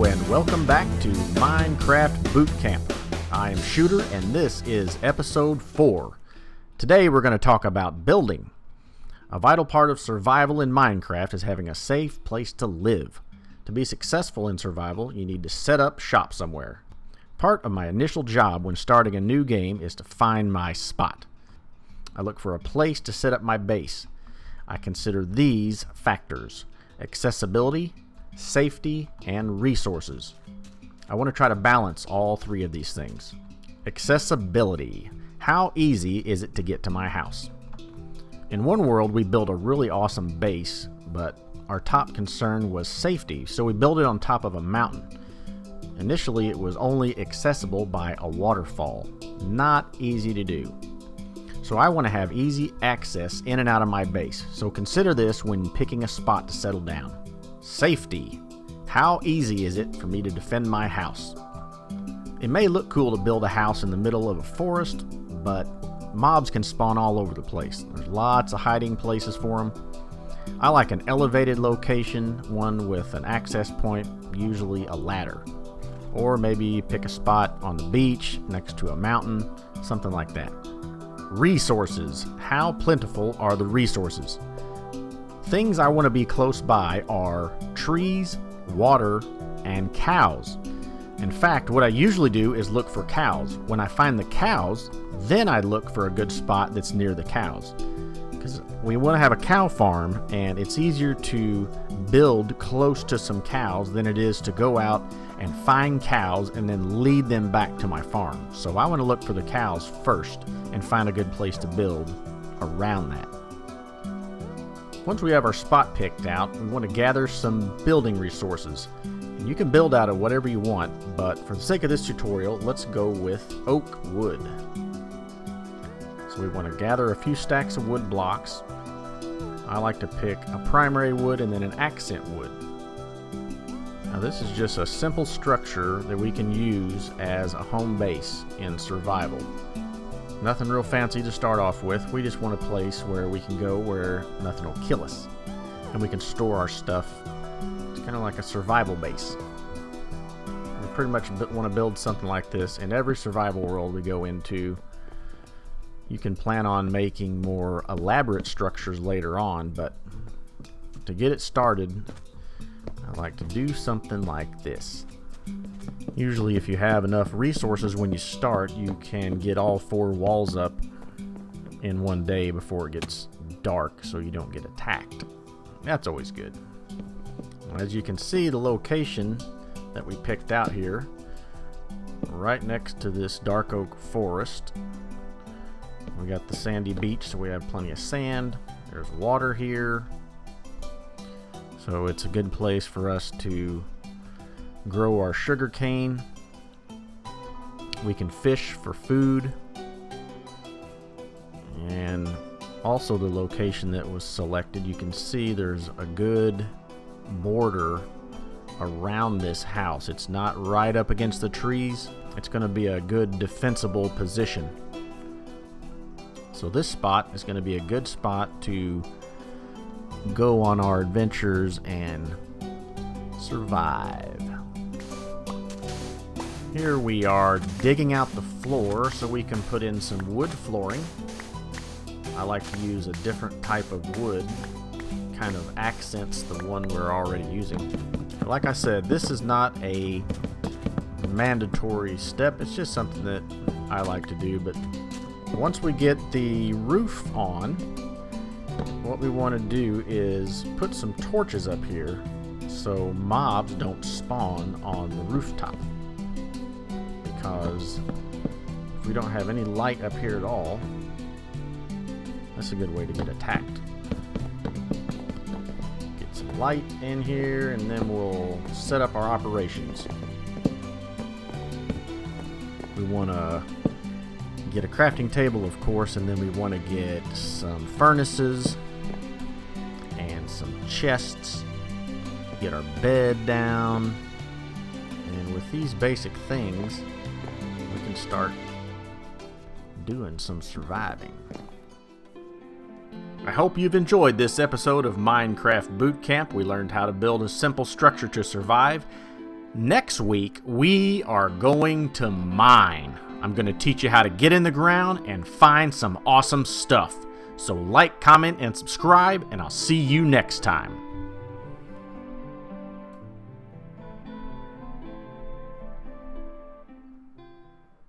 Hello and welcome back to Minecraft Bootcamp. I am Shewtur and this is episode 4. Today we're going to talk about building. A vital part of survival in Minecraft is having a safe place to live. To be successful in survival, you need to set up shop somewhere. Part of my initial job when starting a new game is to find my spot. I look for a place to set up my base. I consider these factors: accessibility, safety, and resources. I want to try to balance all three of these things. Accessibility. How easy is it to get to my house? In one world, we built a really awesome base, but our top concern was safety, so we built it on top of a mountain. Initially, it was only accessible by a waterfall. Not easy to do. So I want to have easy access in and out of my base, so consider this when picking a spot to settle down. Safety. How easy is it for me to defend my house? It may look cool to build a house in the middle of a forest, but mobs can spawn all over the place. There's lots of hiding places for them. I like an elevated location, one with an access point, usually a ladder. Or maybe pick a spot on the beach, next to a mountain, something like that. Resources. How plentiful are the resources? Things I want to be close by are trees, water, and cows. In fact, what I usually do is look for cows. When I find the cows, then I look for a good spot that's near the cows. Because we want to have a cow farm, and it's easier to build close to some cows than it is to go out and find cows and then lead them back to my farm. So I want to look for the cows first and find a good place to build around that. Once we have our spot picked out, we want to gather some building resources. And you can build out of whatever you want, but for the sake of this tutorial, let's go with oak wood. So we want to gather a few stacks of wood blocks. I like to pick a primary wood and then an accent wood. Now this is just a simple structure that we can use as a home base in survival. Nothing real fancy to start off with. We just want a place where we can go where nothing will kill us. And we can store our stuff. It's kind of like a survival base. We pretty much want to build something like this in every survival world we go into. You can plan on making more elaborate structures later on, but to get it started, I like to do something like this. Usually if you have enough resources when you start, you can get all 4 walls up in one day before it gets dark so you don't get attacked. That's always good. As you can see, the location that we picked out here, right next to this dark oak forest. We got the sandy beach, so we have plenty of sand. There's water here. So it's a good place for us to grow our sugar cane. We can fish for food. And also the location that was selected, you can see there's a good border around this house. It's not right up against the trees. It's going to be a good defensible position. So this spot is going to be a good spot to go on our adventures and survive. Here we are digging out the floor so we can put in some wood flooring. I like to use a different type of wood, kind of accents the one we're already using. Like I said, this is not a mandatory step, it's just something that I like to do. But once we get the roof on, what we want to do is put some torches up here so mobs don't spawn on the rooftop. Because if we don't have any light up here at all, that's a good way to get attacked. Get some light in here and then we'll set up our operations. We want to get a crafting table, of course, and then we want to get some furnaces and some chests. Get our bed down. And with these basic things, we can start doing some surviving. I hope you've enjoyed this episode of Minecraft Bootcamp. We learned how to build a simple structure to survive. Next week, we are going to mine. I'm going to teach you how to get in the ground and find some awesome stuff. So like, comment, and subscribe, and I'll see you next time.